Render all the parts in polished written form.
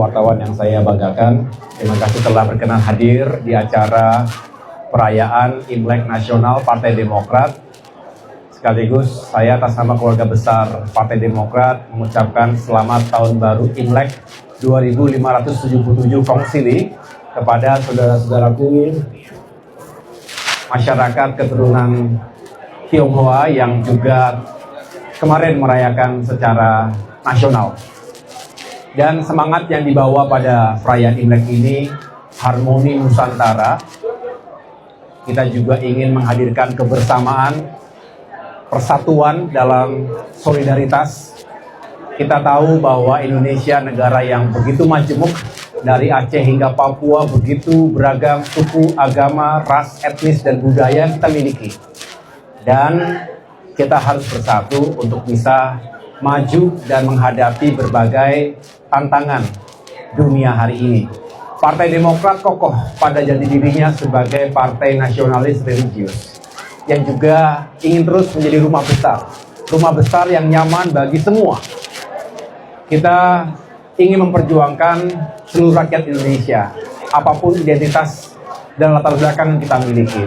Wartawan yang saya banggakan, terima kasih telah berkenan hadir di acara perayaan Imlek Nasional Partai Demokrat. Sekaligus saya atas nama keluarga besar Partai Demokrat mengucapkan selamat tahun baru Imlek 2577 Kongssili kepada saudara-saudaraku masyarakat keturunan Tionghoa yang juga kemarin merayakan secara nasional. Dan semangat yang dibawa pada perayaan Imlek ini harmoni Nusantara. Kita juga ingin menghadirkan kebersamaan, persatuan dalam solidaritas. Kita tahu bahwa Indonesia negara yang begitu majemuk, dari Aceh hingga Papua, begitu beragam suku, agama, ras, etnis, dan budaya yang kita miliki. Dan kita harus bersatu untuk bisa maju dan menghadapi berbagai tantangan dunia hari ini. Partai Demokrat kokoh pada jati dirinya sebagai partai nasionalis religius yang juga ingin terus menjadi rumah besar yang nyaman bagi semua. Kita ingin memperjuangkan seluruh rakyat Indonesia, apapun identitas dan latar belakang yang kita miliki.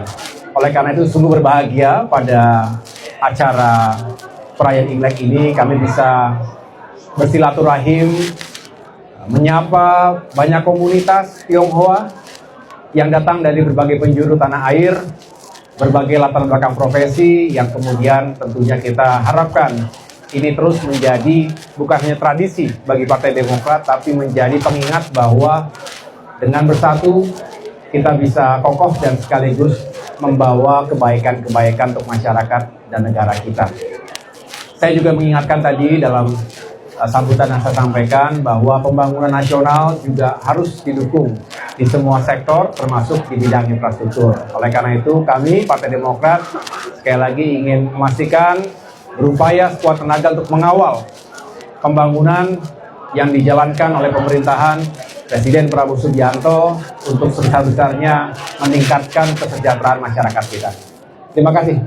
Oleh karena itu sungguh berbahagia pada acara perayaan Imlek ini kami bisa bersilaturahim, menyapa banyak komunitas Tionghoa yang datang dari berbagai penjuru tanah air, berbagai latar belakang profesi yang kemudian tentunya kita harapkan ini terus menjadi bukan hanya tradisi bagi Partai Demokrat, tapi menjadi pengingat bahwa dengan bersatu kita bisa kokoh dan sekaligus membawa kebaikan-kebaikan untuk masyarakat dan negara kita. Saya juga mengingatkan tadi dalam sambutan yang saya sampaikan bahwa pembangunan nasional juga harus didukung di semua sektor termasuk di bidang infrastruktur. Oleh karena itu kami Partai Demokrat sekali lagi ingin memastikan berupaya sekuat tenaga untuk mengawal pembangunan yang dijalankan oleh pemerintahan Presiden Prabowo Subianto untuk sebesar-besarnya meningkatkan kesejahteraan masyarakat kita. Terima kasih.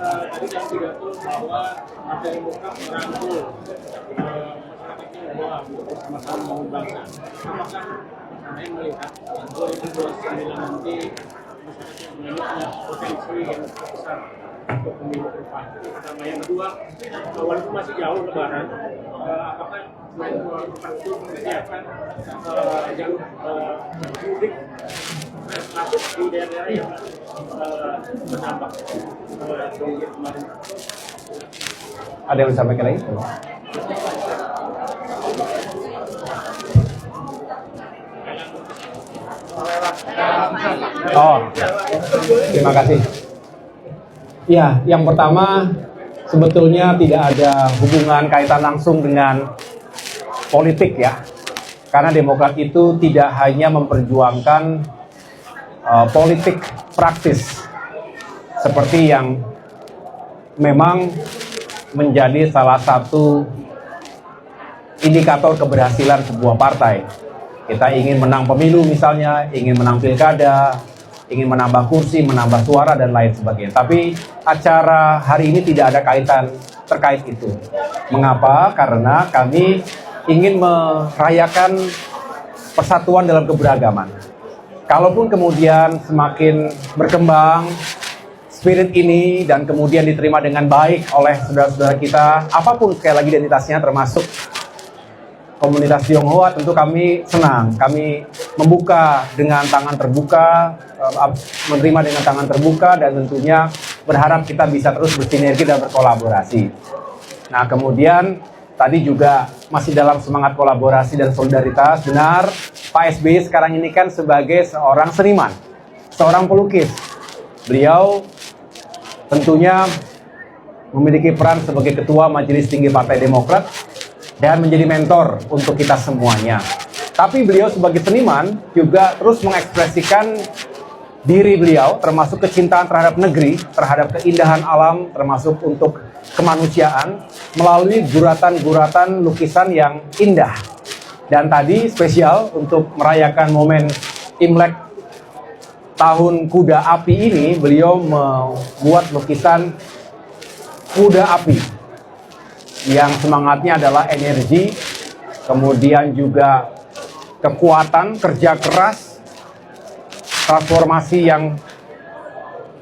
Tadi kan pidato bahwa Partai Demokrat merangkul masyarakat Tionghoa untuk bersama-sama membangun bangsa. Apakah Anda melihat 2029 nanti masyarakat Tionghoa punya potensi yang besar untuk pemilu ke depan? Pertama, yang kedua, walaupun masih jauh Lebaran, apakah 2024 itu menyiapkan jalur mudik masuk di daerah-daerah yang berdampak kemarin? Ada yang disampaikan lagi? Oh, terima kasih. Ya, yang pertama sebetulnya tidak ada hubungan kaitan langsung dengan politik ya. Karena Demokrat itu tidak hanya memperjuangkan politik praktis seperti yang memang menjadi salah satu indikator keberhasilan sebuah partai. Kita ingin menang pemilu misalnya, ingin menang pilkada, ingin menambah kursi, menambah suara, dan lain sebagainya. Tapi acara hari ini tidak ada kaitan terkait itu. Mengapa? Karena kami ingin merayakan persatuan dalam keberagaman. Kalaupun kemudian semakin berkembang spirit ini dan kemudian diterima dengan baik oleh saudara-saudara kita, apapun sekali lagi identitasnya termasuk komunitas Tionghoa, tentu kami senang. Kami membuka dengan tangan terbuka, menerima dengan tangan terbuka, dan tentunya berharap kita bisa terus bersinergi dan berkolaborasi. Nah, kemudian tadi juga masih dalam semangat kolaborasi dan solidaritas. Benar, Pak SBY sekarang ini kan sebagai seorang seniman, seorang pelukis. Beliau tentunya memiliki peran sebagai Ketua Majelis Tinggi Partai Demokrat dan menjadi mentor untuk kita semuanya. Tapi beliau sebagai seniman juga terus mengekspresikan diri beliau, termasuk kecintaan terhadap negeri, terhadap keindahan alam, termasuk untuk kemanusiaan, melalui guratan-guratan lukisan yang indah. Dan tadi spesial untuk merayakan momen Imlek tahun kuda api ini, beliau membuat lukisan kuda api yang semangatnya adalah energi, kemudian juga kekuatan, kerja keras, transformasi yang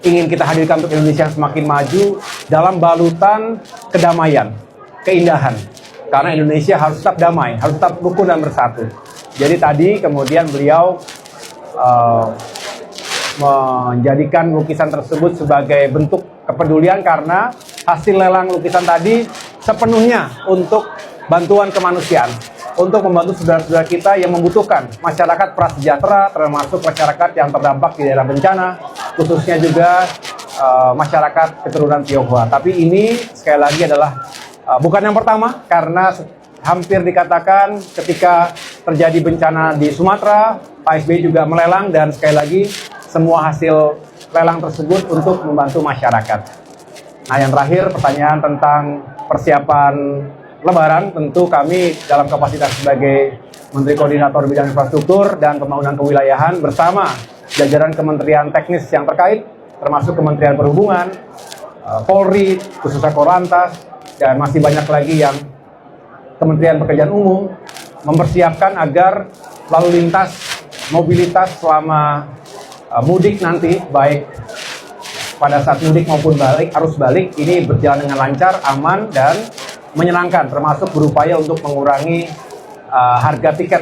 ingin kita hadirkan untuk Indonesia yang semakin maju dalam balutan kedamaian, keindahan. Karena Indonesia harus tetap damai, harus tetap rukun dan bersatu. Jadi tadi kemudian beliau menjadikan lukisan tersebut sebagai bentuk kepedulian karena hasil lelang lukisan tadi sepenuhnya untuk bantuan kemanusiaan, untuk membantu saudara-saudara kita yang membutuhkan, masyarakat prasejahtera, termasuk masyarakat yang terdampak di daerah bencana, khususnya juga masyarakat keturunan Tionghoa. Tapi ini sekali lagi adalah bukan yang pertama, karena hampir dikatakan ketika terjadi bencana di Sumatera, Pak SBY juga melelang, dan sekali lagi semua hasil lelang tersebut untuk membantu masyarakat. Nah, yang terakhir pertanyaan tentang persiapan Lebaran, tentu kami dalam kapasitas sebagai Menteri Koordinator Bidang Infrastruktur dan Pembangunan Kewilayahan bersama jajaran kementerian teknis yang terkait, termasuk Kementerian Perhubungan, Polri, khususnya Korlantas, dan masih banyak lagi yang Kementerian Pekerjaan Umum, mempersiapkan agar lalu lintas mobilitas selama mudik nanti, baik pada saat mudik maupun arus balik, ini berjalan dengan lancar, aman, dan menyenangkan, termasuk berupaya untuk mengurangi harga tiket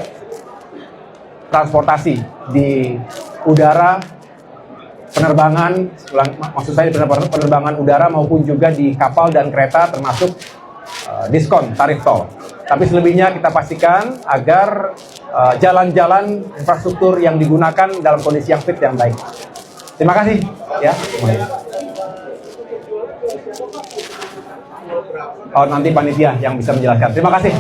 transportasi di udara, penerbangan, maksud saya penerbangan udara maupun juga di kapal dan kereta, termasuk diskon tarif tol. Tapi selebihnya kita pastikan agar jalan-jalan infrastruktur yang digunakan dalam kondisi yang fit yang baik. Terima kasih ya. Oh, nanti panitia yang bisa menjelaskan. Terima kasih.